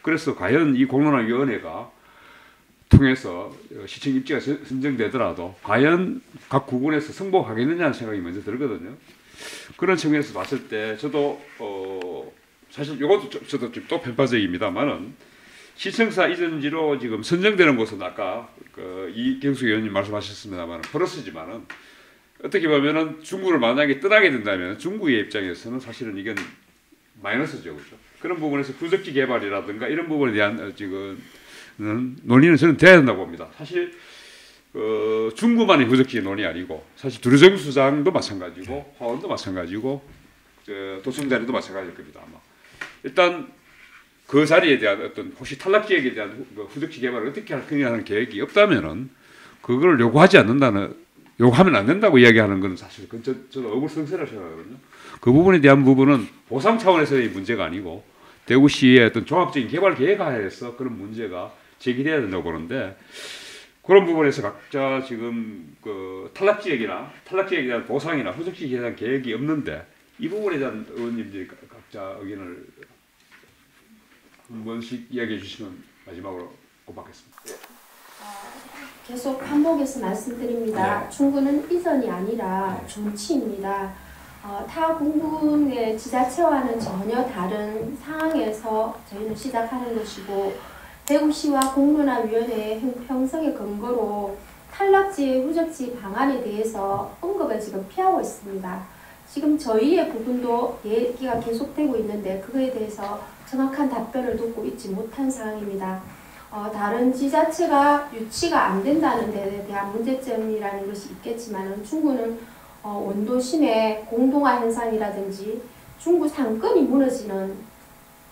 그래서 과연 이 공론화위원회가 통해서 시청 입지가 선정되더라도 과연 각 구군에서 승복하겠느냐는 생각이 먼저 들거든요. 그런 측면에서 봤을 때 저도 사실 이것도 저도 좀 또 편파적입니다만은 시청사 이전지로 지금 선정되는 곳은 아까 이경수 의원님 말씀하셨습니다만 플러스지만은 어떻게 보면은 중구를 만약에 떠나게 된다면 중구의 입장에서는 사실은 이건 마이너스죠, 그렇죠? 그런 부분에서 후적지 개발이라든가 이런 부분에 대한 지금 논의는 저는 돼야 된다고 봅니다. 사실 중구만의 후적지 논의 아니고 사실 두류정 수장도 마찬가지고 화원도 마찬가지고 도청자리도 마찬가지일 겁니다. 아마 일단 그 자리에 대한 어떤 혹시 탈락 지역에 대한 후적지 개발을 어떻게 할 거냐는 계획이 없다면은 그걸 요구하면 안 된다고 이야기하는 건 사실 저도 어불성설이라고 생각하거든요. 그 부분에 대한 부분은 보상 차원에서의 문제가 아니고 대구시의 어떤 종합적인 개발 계획하에서 그런 문제가 제기돼야 된다고 보는데 그런 부분에서 각자 지금 탈락 지역에 대한 보상이나 후적 지역에 대한 계획이 없는데 이 부분에 대한 의원님들이 각자 의견을 한 번씩 이야기해 주시면 마지막으로 고맙겠습니다. 계속 반복해서 말씀드립니다. 네. 중구는 이전이 아니라 존치입니다. 타 공군의 지자체와는 전혀 다른 상황에서 저희는 시작하는 것이고 대구시와 공론화위원회의 형평성의 근거로 탈락지의 후적지 방안에 대해서 언급을 지금 피하고 있습니다. 지금 저희의 부분도 얘기가 계속되고 있는데 그거에 대해서 정확한 답변을 듣고 있지 못한 상황입니다. 다른 지자체가 유치가 안 된다는 데에 대한 문제점이라는 것이 있겠지만 중구는 원도심의 공동화 현상이라든지 중구 상권이 무너지는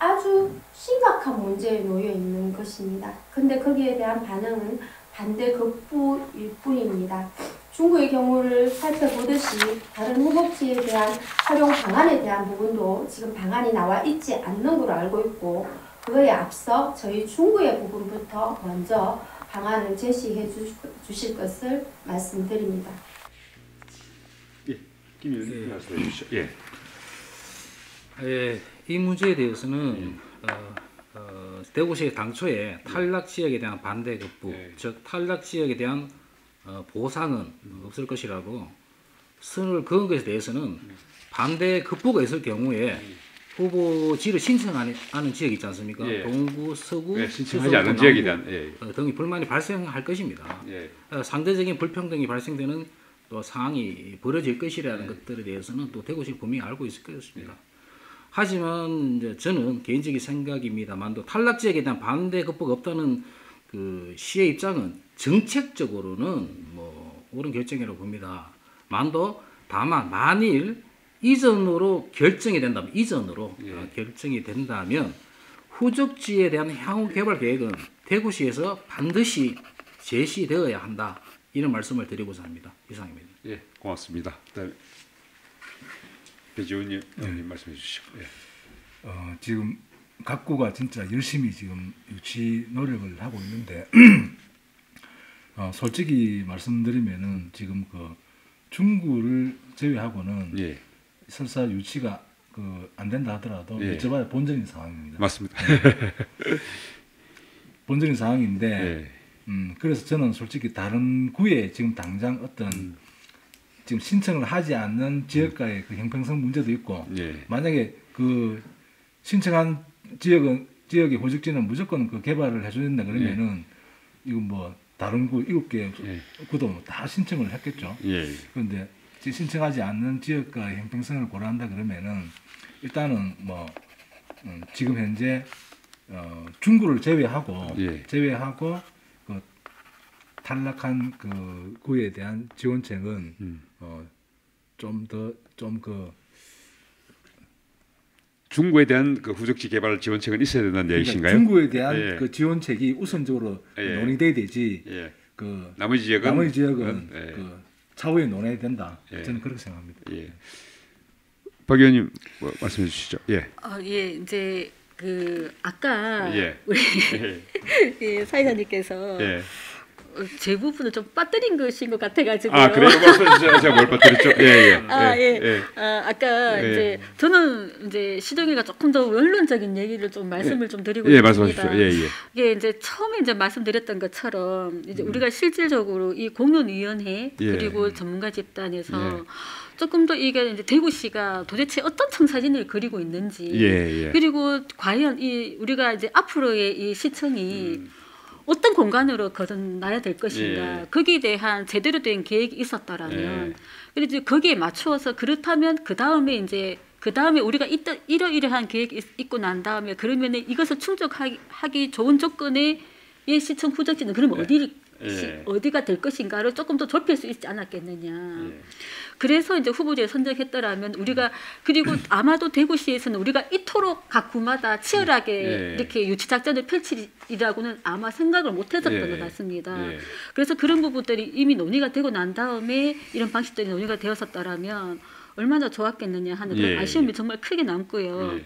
아주 심각한 문제에 놓여 있는 것입니다. 근데 거기에 대한 반응은 반대 극부일 뿐입니다. 중구의 경우를 살펴보듯이 다른 후보지에 대한 활용 방안에 대한 부분도 지금 방안이 나와 있지 않는 걸로 알고 있고 그거에 앞서 저희 중구의 부분부터 먼저 방안을 제시해 주실 것을 말씀드립니다. 예, 김 의원님 말씀해 주시죠. 예. 이 문제에 대해서는 대구시의 당초에 탈락 지역에 대한 반대 극부, 즉 탈락 지역에 대한 보상은 없을 것이라고 선을 그은 것에 대해서는 반대 극부가 있을 경우에 후보지를 신청하는 지역이 있지 않습니까? 동구, 서구, 신청하지 않은 지역에 대한 등의 불만이 발생할 것입니다. 상대적인 불평등이 발생되는 또 상황이 벌어질 것이라는 것들에 대해서는 또 대구시 분명히 알고 있을 것입니다. 하지만 이제 저는 개인적인 생각입니다만 또 탈락 지역에 대한 반대 극부가 없다는 그 시의 입장은 정책적으로는 뭐 옳은 결정이라고 봅니다. 다만 만일 이전으로 결정이 된다면 결정이 된다면 후적지에 대한 향후 개발 계획은 대구시에서 반드시 제시되어야 한다. 이런 말씀을 드리고자 합니다. 이상입니다. 예, 고맙습니다. 배지훈 의원님 말씀해 주시죠. 예. 지금 각구가 진짜 열심히 지금 유치 노력을 하고 있는데 솔직히 말씀드리면은 지금 그 중구를 제외하고는 설사 유치가 안 된다 하더라도 여쭤봐야 본전인 상황입니다. 맞습니다. 본전인 상황인데 그래서 저는 솔직히 다른 구에 지금 당장 어떤 지금 신청을 하지 않는 지역과의 그 형평성 문제도 있고 만약에 그 신청한 지역의 후적지는 무조건 그 개발을 해줘야 된다 그러면은 이거 뭐 다른 구 7개 구도 다 신청을 했겠죠. 그런데 신청하지 않는 지역과의 형평성을 고려한다 그러면은 일단은 뭐 지금 현재 중구를 제외하고 그 탈락한 그 구에 대한 지원책은 중구에 대한 그 후적지 개발 지원책은 있어야 된다는 얘기신가요? 중구에 대한 그 지원책이 우선적으로 논의돼야 되지. 그 나머지 지역은 그 차후에 논의해야 된다. 저는 그렇게 생각합니다. 박 의원님 말씀해 주시죠. 이제 그 아까 우리 사회자님께서 제 부분을 좀 빠뜨린 것인 것 같아가지고요. 아 그래요? 제가 뭘 빠뜨렸죠? 예예. 아까 예. 이제 저는 이제 시동이가 조금 더 원론적인 얘기를 좀 말씀을 좀 드리고 예, 싶습니다. 말씀하십시오. 예. 이게 이제 처음에 이제 말씀드렸던 것처럼 이제 우리가 실질적으로 이 공론위원회 그리고 전문가 집단에서 조금 더 이게 이제 대구시가 도대체 어떤 청사진을 그리고 있는지 그리고 과연 이 우리가 이제 앞으로의 이 시청이 어떤 공간으로 거듭나야 될 것인가 거기에 대한 제대로 된 계획이 있었다라면 그래서 거기에 맞추어서 그렇다면 그 다음에 우리가 이러이러한 계획이 있고 난 다음에 그러면은 이것을 충족하기 좋은 조건의 이 시청 후적지는 그러면 어디가 될 것인가를 조금 더 좁힐 수 있지 않았겠느냐. 그래서 이제 후보지에 선정했더라면 우리가 그리고 아마도 대구시에서는 우리가 이토록 각 구마다 치열하게 이렇게 유치 작전을 펼치리라고는 아마 생각을 못했었던 것 같습니다. 그래서 그런 부분들이 이미 논의가 되고 난 다음에 이런 방식들이 논의가 되었었더라면 얼마나 좋았겠느냐 하는 그런 아쉬움이 정말 크게 남고요.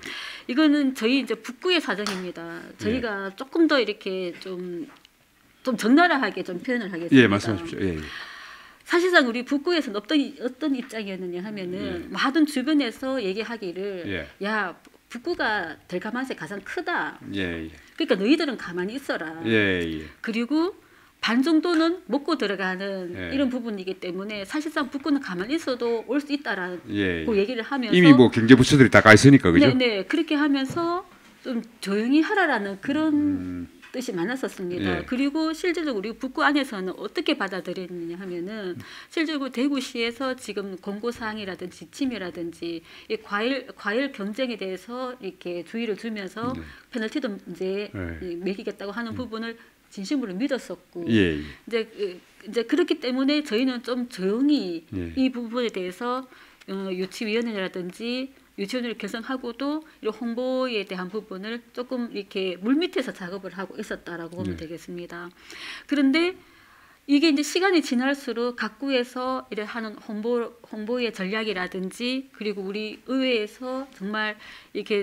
이거는 저희 이제 북구의 사정입니다. 저희가 조금 더 이렇게 좀 적나라하게 좀 표현을 하겠습니다. 말씀하십시오. 사실상 우리 북구에서는 어떤 입장이었느냐 하면은 모든 주변에서 얘기하기를 야 북구가 될 가능성이 가장 크다. 그러니까 너희들은 가만히 있어라. 그리고 반 정도는 먹고 들어가는 이런 부분이기 때문에 사실상 북구는 가만히 있어도 올 수 있다라고 얘기를 하면서 이미 뭐 경제부처들이 다 가 있으니까 그죠? 네, 그렇게 하면서 좀 조용히 하라라는 그런 뜻이 많았었습니다. 그리고 실질적으로 우리 북구 안에서는 어떻게 받아들였느냐 하면은 실질적으로 대구시에서 지금 공고사항이라든지 지침이라든지 이 과일 경쟁에 대해서 이렇게 주의를 주면서 페널티도 이제 매기겠다고 하는 부분을 진심으로 믿었었고 이제 그렇기 때문에 저희는 좀 조용히 이 부분에 대해서 유치위원회라든지 유치원을 개선하고도 이런 홍보에 대한 부분을 조금 이렇게 물밑에서 작업을 하고 있었다라고 보면 되겠습니다. 그런데 이게 이제 시간이 지날수록 각 구에서 이래 하는 홍보의 전략이라든지 그리고 우리 의회에서 정말 이렇게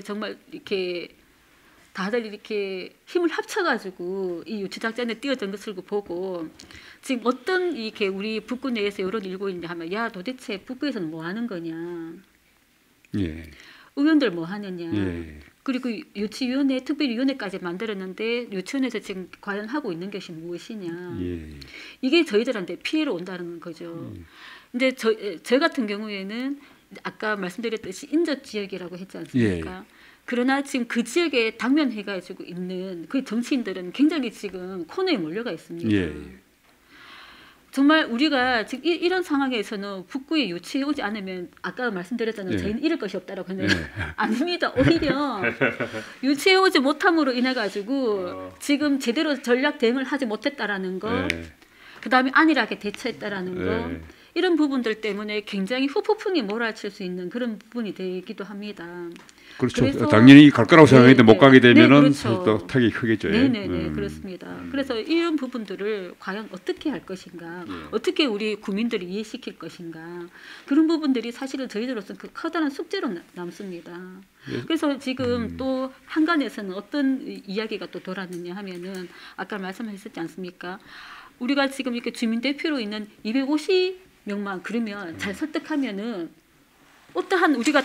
다들 이렇게 힘을 합쳐가지고 이 유치 작전에 뛰어든 것을 보고 지금 어떤 이렇게 우리 북구 내에서 여론이 일고 있냐 하면 야 도대체 북구에서는 뭐 하는 거냐. 의원들 뭐 하느냐. 그리고 유치위원회, 특별위원회까지 만들었는데 유치원에서 지금 과연 하고 있는 것이 무엇이냐. 이게 저희들한테 피해로 온다는 거죠. 근데 저 같은 경우에는 아까 말씀드렸듯이 인접 지역이라고 했지 않습니까? 그러나 지금 그 지역에 당면해가지고 있는 그 정치인들은 굉장히 지금 코너에 몰려가 있습니다. 정말 우리가 지금 이런 상황에서는 북구에 유치해 오지 않으면 아까 말씀드렸잖아요. 저희는 잃을 것이 없다라고 했는데 아닙니다. 오히려 유치해 오지 못함으로 인해 가지고 지금 제대로 전략 대응을 하지 못했다라는 거, 그다음에 안일하게 대처했다라는 거, 이런 부분들 때문에 굉장히 후폭풍이 몰아칠 수 있는 그런 부분이 되기도 합니다. 그렇죠. 그래서, 당연히 갈 거라고 생각했는데 못 가게 되면은 그렇죠. 또 타격이 크겠죠. 그렇습니다. 그래서 이런 부분들을 과연 어떻게 할 것인가, 어떻게 우리 국민들이 이해시킬 것인가, 그런 부분들이 사실은 저희들로서는 그 커다란 숙제로 남습니다. 그래서 지금 또 한간에서는 어떤 이야기가 또 돌았느냐 하면은 아까 말씀하셨지 않습니까? 우리가 지금 이렇게 주민 대표로 있는 250명만 그러면 잘 설득하면은 어떠한 우리가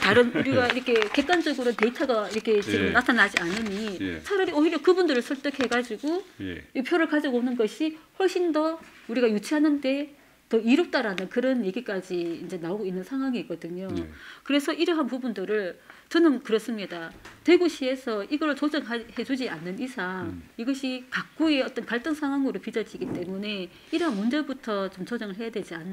이렇게 객관적으로 데이터가 이렇게 지금 나타나지 않으니 차라리 오히려 그분들을 설득해가지고 이 표를 가지고 오는 것이 훨씬 더 우리가 유치하는데 더 이롭다라는 그런 얘기까지 이제 나오고 있는 상황이거든요. 그래서 이러한 부분들을 저는 그렇습니다. 대구시에서 이걸 조정해주지 않는 이상 이것이 각 구의 어떤 갈등 상황으로 빚어지기 때문에 이러한 문제부터 좀 조정을 해야 되지 않나.